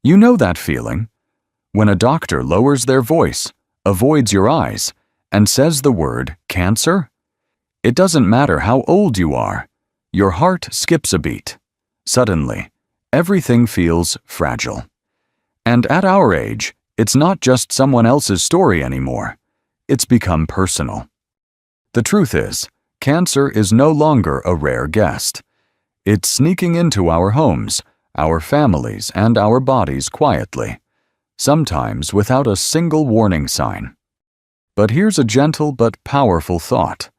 You know that feeling? When a doctor lowers their voice, avoids your eyes, and says the word cancer? It doesn't matter how old you are. Your heart skips a beat. Suddenly, everything feels fragile. And at our age, it's not just someone else's story anymore. It's become personal. The truth is, cancer is no longer a rare guest. It's sneaking into our homes, our families, and our bodies quietly, sometimes without a single warning sign. But here's a gentle but powerful thought.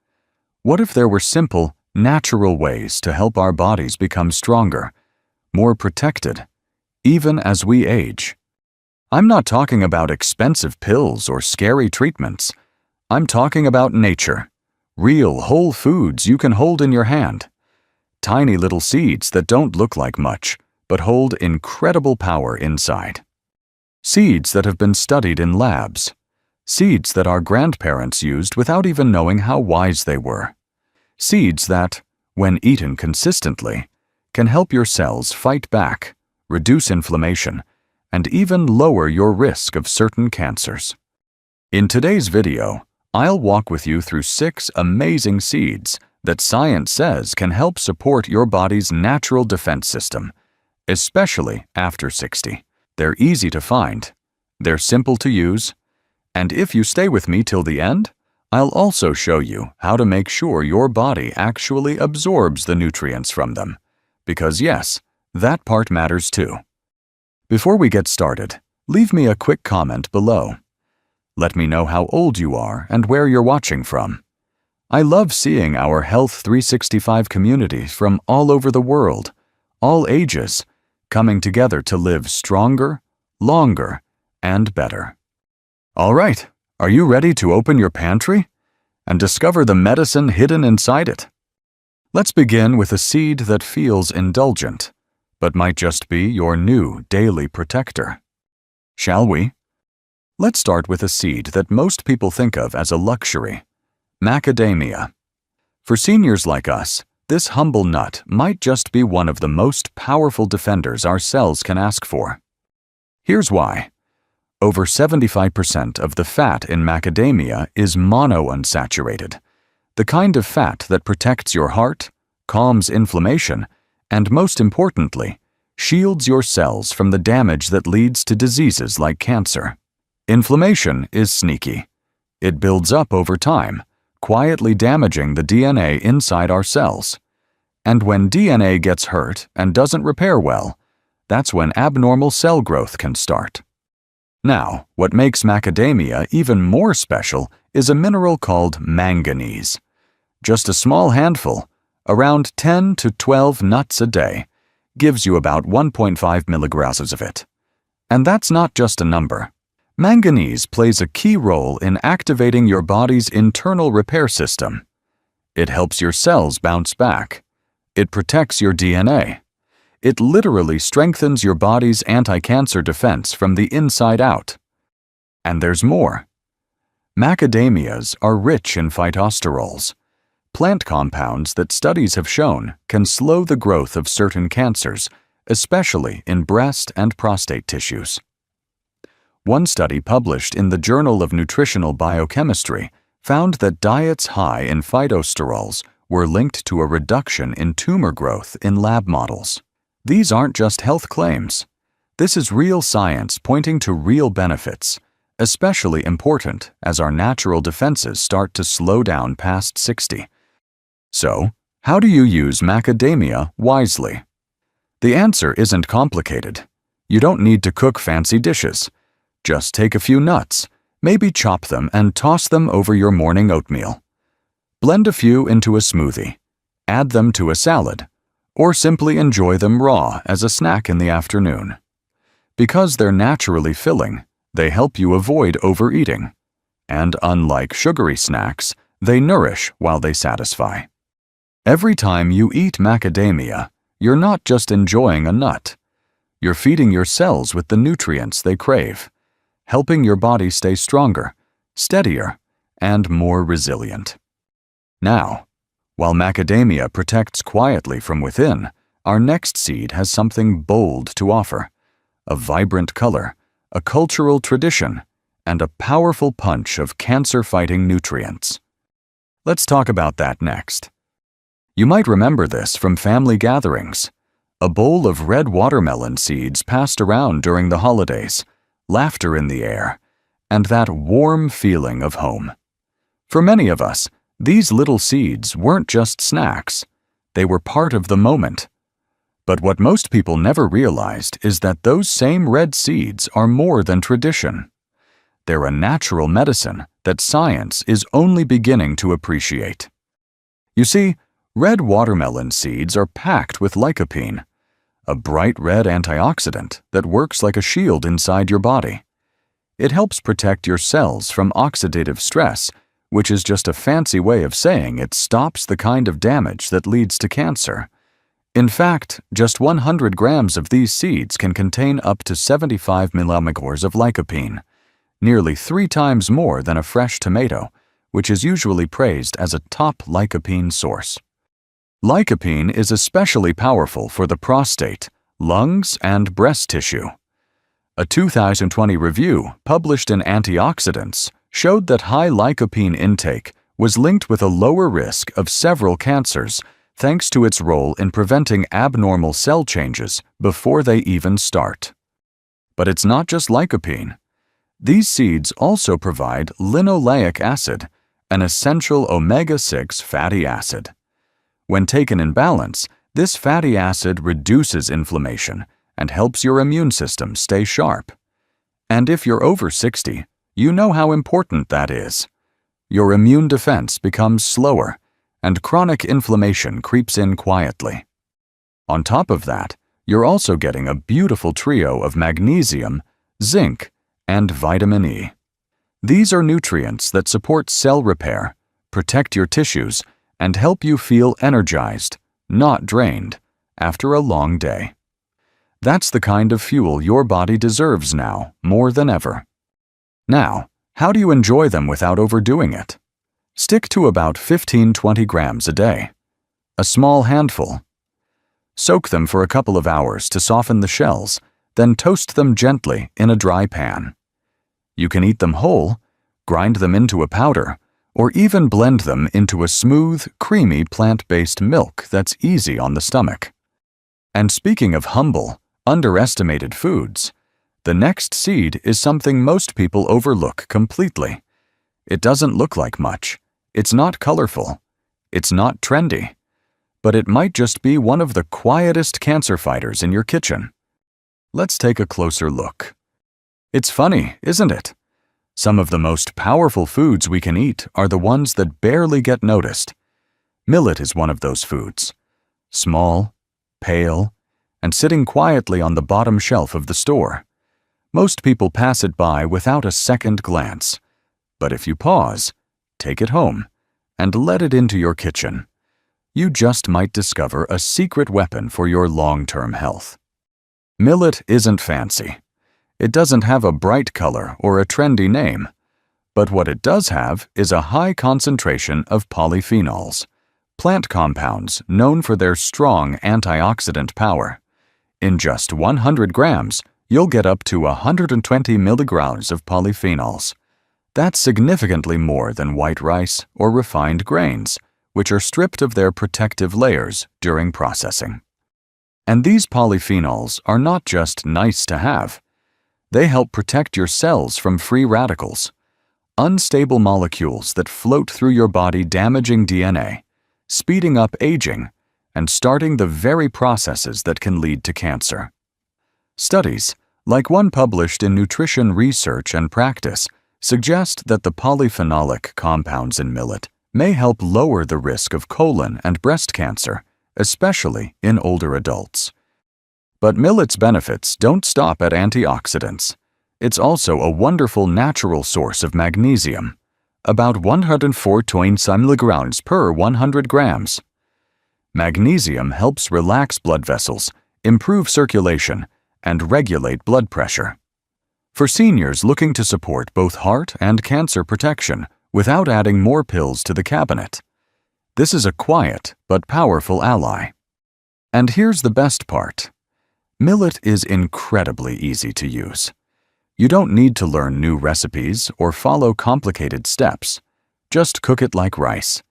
What if there were simple, natural ways to help our bodies become stronger, more protected, even as we age? I'm not talking about expensive pills or scary treatments. I'm talking about nature, real whole foods you can hold in your hand. Tiny little seeds that don't look like much, but hold incredible power inside. Seeds that have been studied in labs. Seeds that our grandparents used without even knowing how wise they were. Seeds that, when eaten consistently, can help your cells fight back, reduce inflammation, and even lower your risk of certain cancers. In today's video, I'll walk with you through 6 amazing seeds that science says can help support your body's natural defense system, especially after 60. They're easy to find, they're simple to use, and if you stay with me till the end, I'll also show you how to make sure your body actually absorbs the nutrients from them. Because yes, that part matters too. Before we get started, leave me a quick comment below. Let me know how old you are and where you're watching from. I love seeing our Health 365 community from all over the world, all ages, coming together to live stronger, longer, and better. All right, are you ready to open your pantry and discover the medicine hidden inside it? Let's begin with a seed that feels indulgent, but might just be your new daily protector. Shall we? Let's start with a seed that most people think of as a luxury: macadamia. For seniors like us, this humble nut might just be one of the most powerful defenders our cells can ask for. Here's why. Over 75% of the fat in macadamia is monounsaturated, the kind of fat that protects your heart, calms inflammation, and most importantly, shields your cells from the damage that leads to diseases like cancer. Inflammation is sneaky. It builds up over time, quietly damaging the DNA inside our cells. And when DNA gets hurt and doesn't repair well, that's when abnormal cell growth can start. Now, what makes macadamia even more special is a mineral called manganese. Just a small handful, around 10 to 12 nuts a day, gives you about 1.5 milligrams of it. And that's not just a number. Manganese plays a key role in activating your body's internal repair system. It helps your cells bounce back. It protects your DNA. It literally strengthens your body's anti-cancer defense from the inside out. And there's more. Macadamias are rich in phytosterols, plant compounds that studies have shown can slow the growth of certain cancers, especially in breast and prostate tissues. One study published in the Journal of Nutritional Biochemistry found that diets high in phytosterols were linked to a reduction in tumor growth in lab models. These aren't just health claims. This is real science pointing to real benefits, especially important as our natural defenses start to slow down past 60. So, how do you use macadamia wisely? The answer isn't complicated. You don't need to cook fancy dishes. Just take a few nuts, maybe chop them and toss them over your morning oatmeal. Blend a few into a smoothie, add them to a salad, or simply enjoy them raw as a snack in the afternoon. Because they're naturally filling, they help you avoid overeating. And unlike sugary snacks, they nourish while they satisfy. Every time you eat macadamia, you're not just enjoying a nut. You're feeding your cells with the nutrients they crave, helping your body stay stronger, steadier, and more resilient. Now, while macadamia protects quietly from within, our next seed has something bold to offer: a vibrant color, a cultural tradition, and a powerful punch of cancer-fighting nutrients. Let's talk about that next. You might remember this from family gatherings. A bowl of red watermelon seeds passed around during the holidays, laughter in the air, and that warm feeling of home. For many of us, these little seeds weren't just snacks. They were part of the moment. But what most people never realized is that those same red seeds are more than tradition. They're a natural medicine that science is only beginning to appreciate. You see, red watermelon seeds are packed with lycopene, a bright red antioxidant that works like a shield inside your body. It helps protect your cells from oxidative stress, which is just a fancy way of saying it stops the kind of damage that leads to cancer. In fact, just 100 grams of these seeds can contain up to 75 millimicrons of lycopene, nearly 3 times more than a fresh tomato, which is usually praised as a top lycopene source. Lycopene is especially powerful for the prostate, lungs, and breast tissue. A 2020 review published in Antioxidants showed that high lycopene intake was linked with a lower risk of several cancers thanks to its role in preventing abnormal cell changes before they even start. But it's not just lycopene. These seeds also provide linoleic acid, an essential omega-6 fatty acid. When taken in balance, this fatty acid reduces inflammation and helps your immune system stay sharp. And if you're over 60, you know how important that is. Your immune defense becomes slower, and chronic inflammation creeps in quietly. On top of that, you're also getting a beautiful trio of magnesium, zinc, and vitamin E. These are nutrients that support cell repair, protect your tissues, and help you feel energized, not drained, after a long day. That's the kind of fuel your body deserves now, more than ever. Now, how do you enjoy them without overdoing it? Stick to about 15-20 grams a day. A small handful. Soak them for a couple of hours to soften the shells, then toast them gently in a dry pan. You can eat them whole, grind them into a powder, or even blend them into a smooth, creamy plant-based milk that's easy on the stomach. And speaking of humble, underestimated foods, the next seed is something most people overlook completely. It doesn't look like much. It's not colorful. It's not trendy. But it might just be one of the quietest cancer fighters in your kitchen. Let's take a closer look. It's funny, isn't it? Some of the most powerful foods we can eat are the ones that barely get noticed. Millet is one of those foods. Small, pale, and sitting quietly on the bottom shelf of the store. Most people pass it by without a second glance. But if you pause, take it home, and let it into your kitchen, you just might discover a secret weapon for your long-term health. Millet isn't fancy. It doesn't have a bright color or a trendy name, but what it does have is a high concentration of polyphenols, plant compounds known for their strong antioxidant power. In just 100 grams, you'll get up to 120 milligrams of polyphenols. That's significantly more than white rice or refined grains, which are stripped of their protective layers during processing. And these polyphenols are not just nice to have. They help protect your cells from free radicals, unstable molecules that float through your body damaging DNA, speeding up aging, and starting the very processes that can lead to cancer. Studies, like one published in Nutrition Research and Practice, suggest that the polyphenolic compounds in millet may help lower the risk of colon and breast cancer, especially in older adults. But millet's benefits don't stop at antioxidants. It's also a wonderful natural source of magnesium, about 114 milligrams per 100 grams. Magnesium helps relax blood vessels, improve circulation, and regulate blood pressure. For seniors looking to support both heart and cancer protection without adding more pills to the cabinet, this is a quiet but powerful ally. And here's the best part. Millet is incredibly easy to use. You don't need to learn new recipes or follow complicated steps. Just cook it like rice.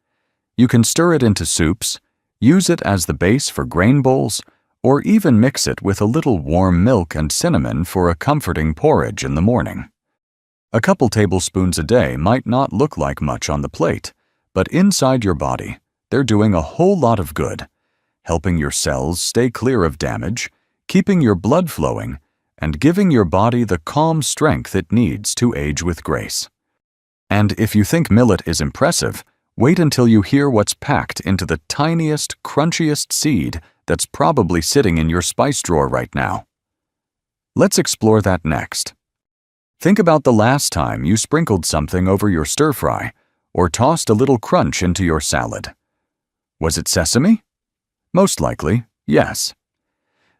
You can stir it into soups, use it as the base for grain bowls, or even mix it with a little warm milk and cinnamon for a comforting porridge in the morning. A couple tablespoons a day might not look like much on the plate, but inside your body, they're doing a whole lot of good, helping your cells stay clear of damage, keeping your blood flowing, and giving your body the calm strength it needs to age with grace. And if you think millet is impressive, wait until you hear what's packed into the tiniest, crunchiest seed that's probably sitting in your spice drawer right now. Let's explore that next. Think about the last time you sprinkled something over your stir-fry or tossed a little crunch into your salad. Was it sesame? Most likely, yes.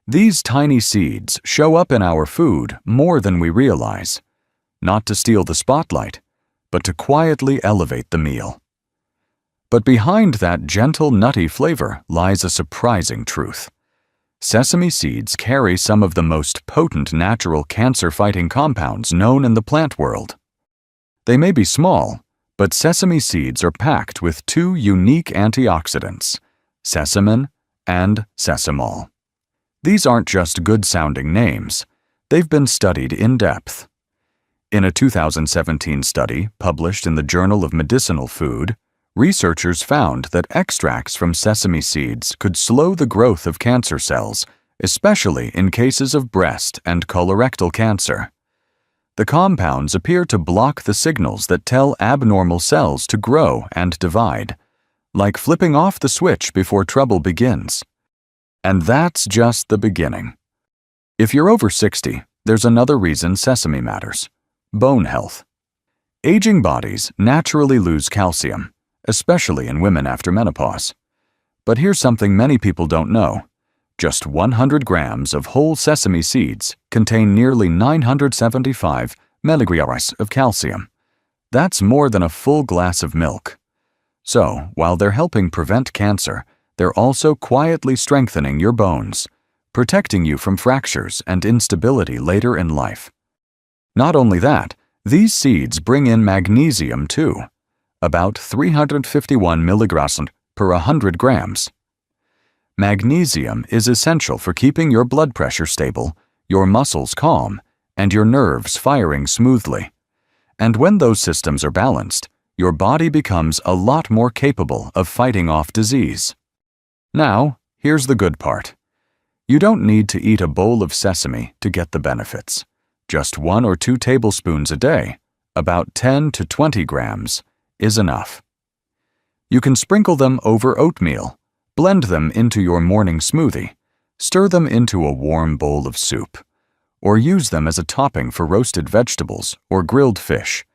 These tiny seeds show up in our food more than we realize, not to steal the spotlight, but to quietly elevate the meal. But behind that gentle, nutty flavor lies a surprising truth. Sesame seeds carry some of the most potent natural cancer-fighting compounds known in the plant world. They may be small, but sesame seeds are packed with two unique antioxidants, sesamin and sesamol. These aren't just good-sounding names. They've been studied in depth. In a 2017 study published in the Journal of Medicinal Food, researchers found that extracts from sesame seeds could slow the growth of cancer cells, especially in cases of breast and colorectal cancer. The compounds appear to block the signals that tell abnormal cells to grow and divide, like flipping off the switch before trouble begins. And that's just the beginning. If you're over 60, there's another reason sesame matters: bone health. Aging bodies naturally lose calcium, especially in women after menopause. But here's something many people don't know. Just 100 grams of whole sesame seeds contain nearly 975 milligrams of calcium. That's more than a full glass of milk. So, while they're helping prevent cancer, they're also quietly strengthening your bones, protecting you from fractures and instability later in life. Not only that, these seeds bring in magnesium too, about 351 milligrams per 100 grams. Magnesium is essential for keeping your blood pressure stable, your muscles calm, and your nerves firing smoothly. And when those systems are balanced, your body becomes a lot more capable of fighting off disease. Now, here's the good part. You don't need to eat a bowl of sesame to get the benefits. Just 1 or 2 tablespoons a day, about 10 to 20 grams, is enough. You can sprinkle them over oatmeal, blend them into your morning smoothie, stir them into a warm bowl of soup, or use them as a topping for roasted vegetables or grilled fish.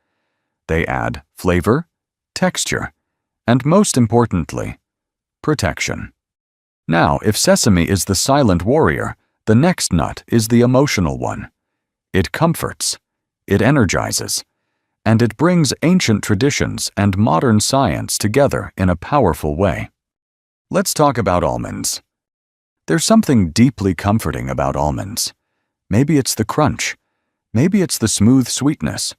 They add flavor, texture, and most importantly, protection. Now, if sesame is the silent warrior, the next nut is the emotional one. It comforts, it energizes, and it brings ancient traditions and modern science together in a powerful way. Let's talk about almonds. There's something deeply comforting about almonds. Maybe it's the crunch, maybe it's the smooth sweetness,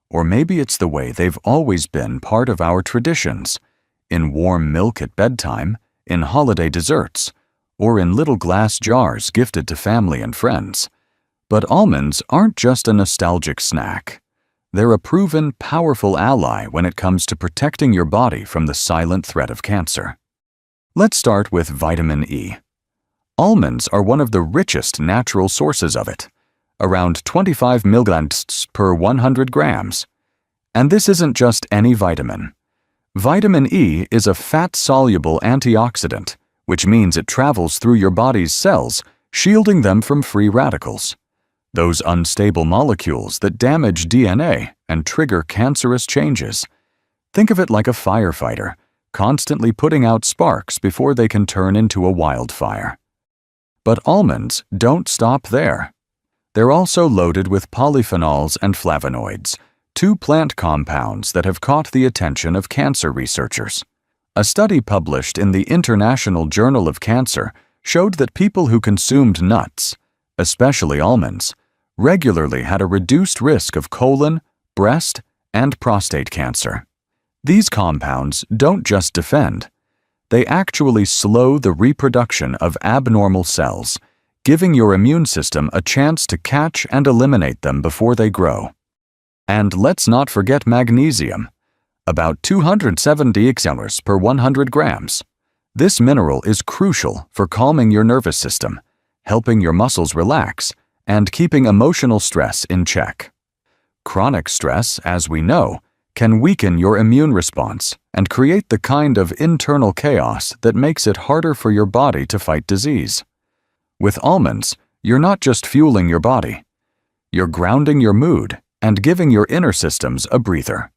or maybe it's the way they've always been part of our traditions, in warm milk at bedtime, in holiday desserts, or in little glass jars gifted to family and friends. But almonds aren't just a nostalgic snack. They're a proven, powerful ally when it comes to protecting your body from the silent threat of cancer. Let's start with vitamin E. Almonds are one of the richest natural sources of it, around 25 milligrams per 100 grams. And this isn't just any vitamin. Vitamin E is a fat-soluble antioxidant, which means it travels through your body's cells, shielding them from free radicals, those unstable molecules that damage DNA and trigger cancerous changes. Think of it like a firefighter, constantly putting out sparks before they can turn into a wildfire. But almonds don't stop there. They're also loaded with polyphenols and flavonoids, 2 plant compounds that have caught the attention of cancer researchers. A study published in the International Journal of Cancer showed that people who consumed nuts, especially almonds, regularly had a reduced risk of colon, breast, and prostate cancer. These compounds don't just defend. They actually slow the reproduction of abnormal cells, giving your immune system a chance to catch and eliminate them before they grow. And let's not forget magnesium, about 270 xmol per 100 grams. This mineral is crucial for calming your nervous system, helping your muscles relax, and keeping emotional stress in check. Chronic stress, as we know, can weaken your immune response and create the kind of internal chaos that makes it harder for your body to fight disease. With almonds, you're not just fueling your body. You're grounding your mood and giving your inner systems a breather.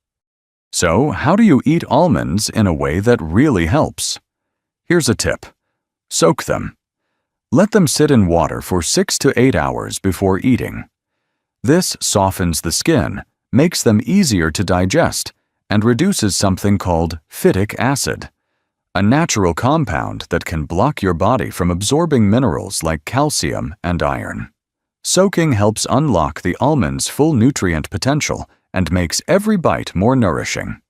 So, how do you eat almonds in a way that really helps? Here's a tip. Soak them. Let them sit in water for 6 to 8 hours before eating. This softens the skin, makes them easier to digest, and reduces something called phytic acid, a natural compound that can block your body from absorbing minerals like calcium and iron. Soaking helps unlock the almond's full nutrient potential and makes every bite more nourishing.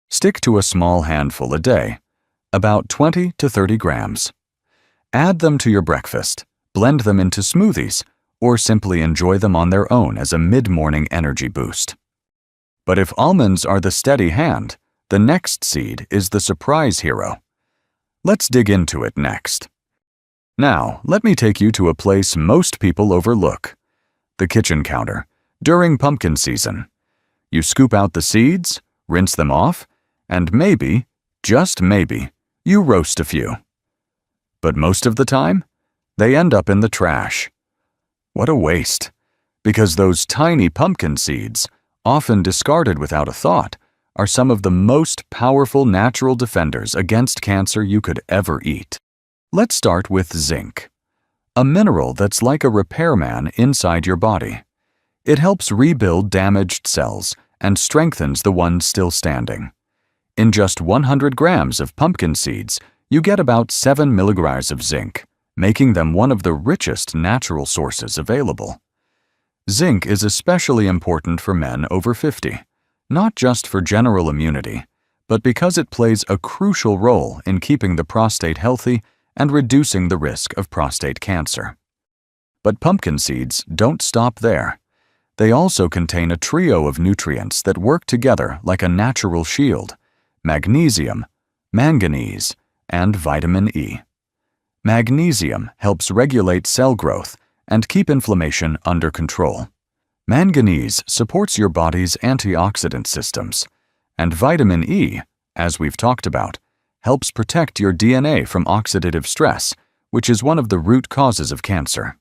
Stick to a small handful a day, about 20 to 30 grams. Add them to your breakfast, blend them into smoothies, or simply enjoy them on their own as a mid-morning energy boost. But if almonds are the steady hand, the next seed is the surprise hero. Let's dig into it next. Now, let me take you to a place most people overlook: the kitchen counter, during pumpkin season. You scoop out the seeds, rinse them off, and maybe, just maybe, you roast a few. But most of the time, they end up in the trash. What a waste, because those tiny pumpkin seeds, often discarded without a thought, are some of the most powerful natural defenders against cancer you could ever eat. Let's start with zinc, a mineral that's like a repairman inside your body. It helps rebuild damaged cells and strengthens the ones still standing. In just 100 grams of pumpkin seeds, you get about 7 milligrams of zinc, making them one of the richest natural sources available. Zinc is especially important for men over 50, not just for general immunity, but because it plays a crucial role in keeping the prostate healthy and reducing the risk of prostate cancer. But pumpkin seeds don't stop there. They also contain a trio of nutrients that work together like a natural shield: magnesium, manganese, and vitamin E. Magnesium helps regulate cell growth and keep inflammation under control. Manganese supports your body's antioxidant systems, and vitamin E, as we've talked about, helps protect your DNA from oxidative stress, which is one of the root causes of cancer.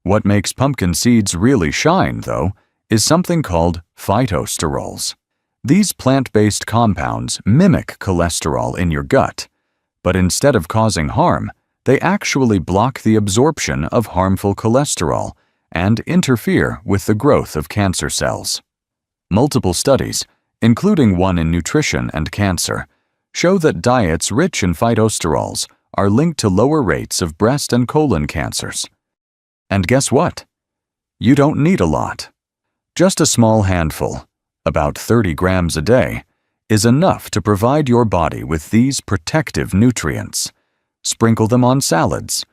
What makes pumpkin seeds really shine, though, is something called phytosterols. These plant-based compounds mimic cholesterol in your gut, but instead of causing harm, they actually block the absorption of harmful cholesterol and interfere with the growth of cancer cells. Multiple studies, including one in nutrition and cancer, show that diets rich in phytosterols are linked to lower rates of breast and colon cancers. And guess what? You don't need a lot. Just a small handful, about 30 grams a day, is enough to provide your body with these protective nutrients. Sprinkle them on salads,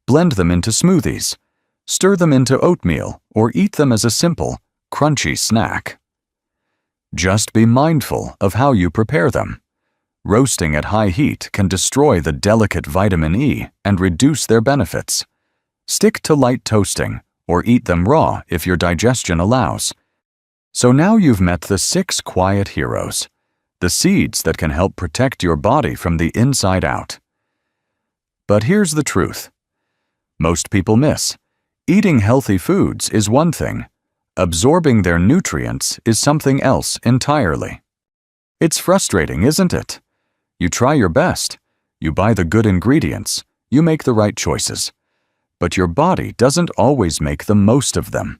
blend them into smoothies, stir them into oatmeal, or eat them as a simple, crunchy snack. Just be mindful of how you prepare them. Roasting at high heat can destroy the delicate vitamin E and reduce their benefits. Stick to light toasting, or eat them raw if your digestion allows. So now you've met the 6 quiet heroes, the seeds that can help protect your body from the inside out. But here's the truth. Most people miss. Eating healthy foods is one thing. Absorbing their nutrients is something else entirely. It's frustrating, isn't it? You try your best. You buy the good ingredients. You make the right choices. But your body doesn't always make the most of them.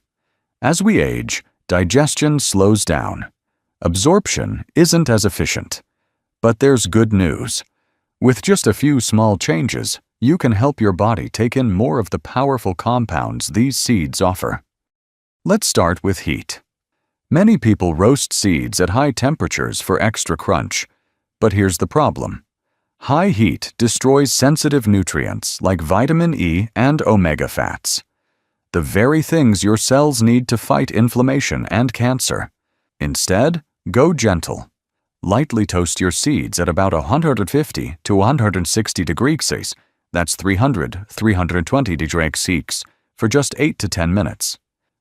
As we age, digestion slows down. Absorption isn't as efficient. But there's good news. With just a few small changes, you can help your body take in more of the powerful compounds these seeds offer. Let's start with heat. Many people roast seeds at high temperatures for extra crunch, but here's the problem. High heat destroys sensitive nutrients like vitamin E and omega fats, the very things your cells need to fight inflammation and cancer. Instead, go gentle. Lightly toast your seeds at about 150 to 160 degrees Celsius, that's 320 degrees Celsius, for just 8 to 10 minutes.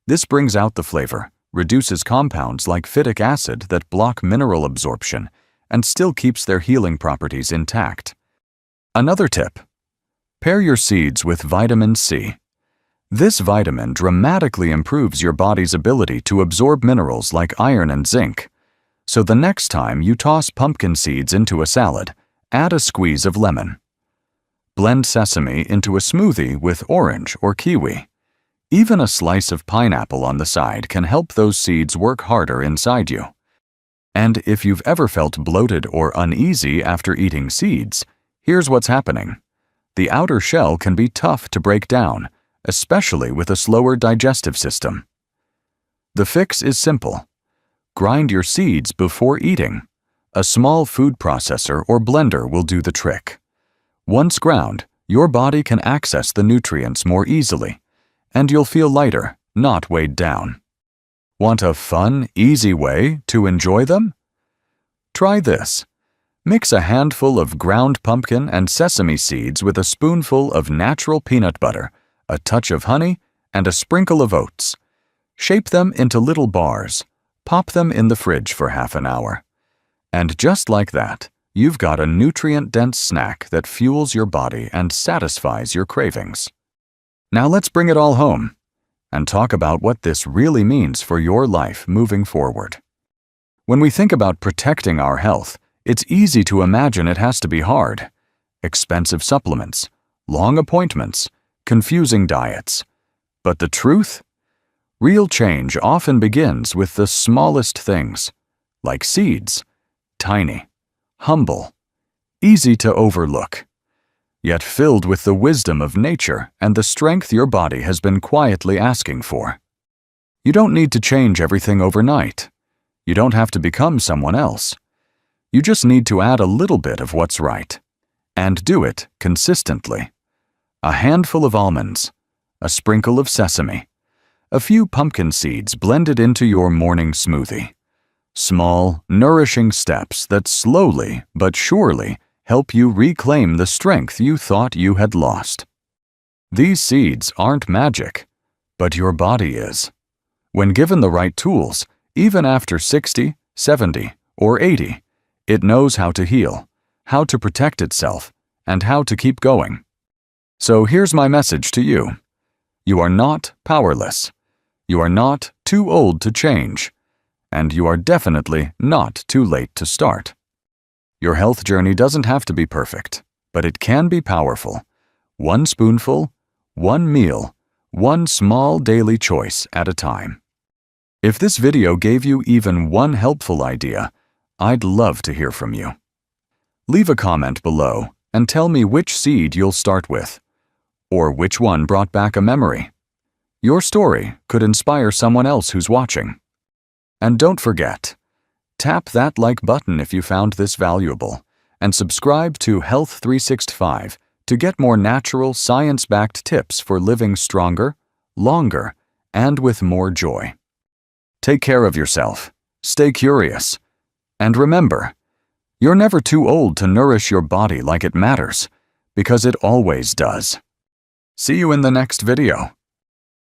This brings out the flavor, reduces compounds like phytic acid that block mineral absorption, and still keeps their healing properties intact. Another tip: pair your seeds with vitamin C. This vitamin dramatically improves your body's ability to absorb minerals like iron and zinc. So the next time you toss pumpkin seeds into a salad, add a squeeze of lemon. Blend sesame into a smoothie with orange or kiwi. Even a slice of pineapple on the side can help those seeds work harder inside you. And if you've ever felt bloated or uneasy after eating seeds, here's what's happening. The outer shell can be tough to break down, especially with a slower digestive system. The fix is simple. Grind your seeds before eating. A small food processor or blender will do the trick. Once ground, your body can access the nutrients more easily, and you'll feel lighter, not weighed down. Want a fun, easy way to enjoy them? Try this. Mix a handful of ground pumpkin and sesame seeds with a spoonful of natural peanut butter, a touch of honey, and a sprinkle of oats. Shape them into little bars. Pop them in the fridge for half an hour. And just like that, you've got a nutrient-dense snack that fuels your body and satisfies your cravings. Now let's bring it all home and talk about what this really means for your life moving forward. When we think about protecting our health, it's easy to imagine it has to be hard. Expensive supplements, long appointments, confusing diets. But the truth? Real change often begins with the smallest things, like seeds, tiny, humble, easy to overlook, yet filled with the wisdom of nature and the strength your body has been quietly asking for. You don't need to change everything overnight. You don't have to become someone else. You just need to add a little bit of what's right, and do it consistently. A handful of almonds, a sprinkle of sesame, a few pumpkin seeds blended into your morning smoothie. Small, nourishing steps that slowly but surely help you reclaim the strength you thought you had lost. These seeds aren't magic, but your body is. When given the right tools, even after 60, 70, or 80, it knows how to heal, how to protect itself, and how to keep going. So here's my message to you. You are not powerless. You are not too old to change. And you are definitely not too late to start. Your health journey doesn't have to be perfect, but it can be powerful. One spoonful, one meal, one small daily choice at a time. If this video gave you even one helpful idea, I'd love to hear from you. Leave a comment below and tell me which seed you'll start with, or which one brought back a memory. Your story could inspire someone else who's watching. And don't forget, tap that like button if you found this valuable, and subscribe to Health 365 to get more natural, science-backed tips for living stronger, longer, and with more joy. Take care of yourself, stay curious, and remember, you're never too old to nourish your body like it matters, because it always does. See you in the next video.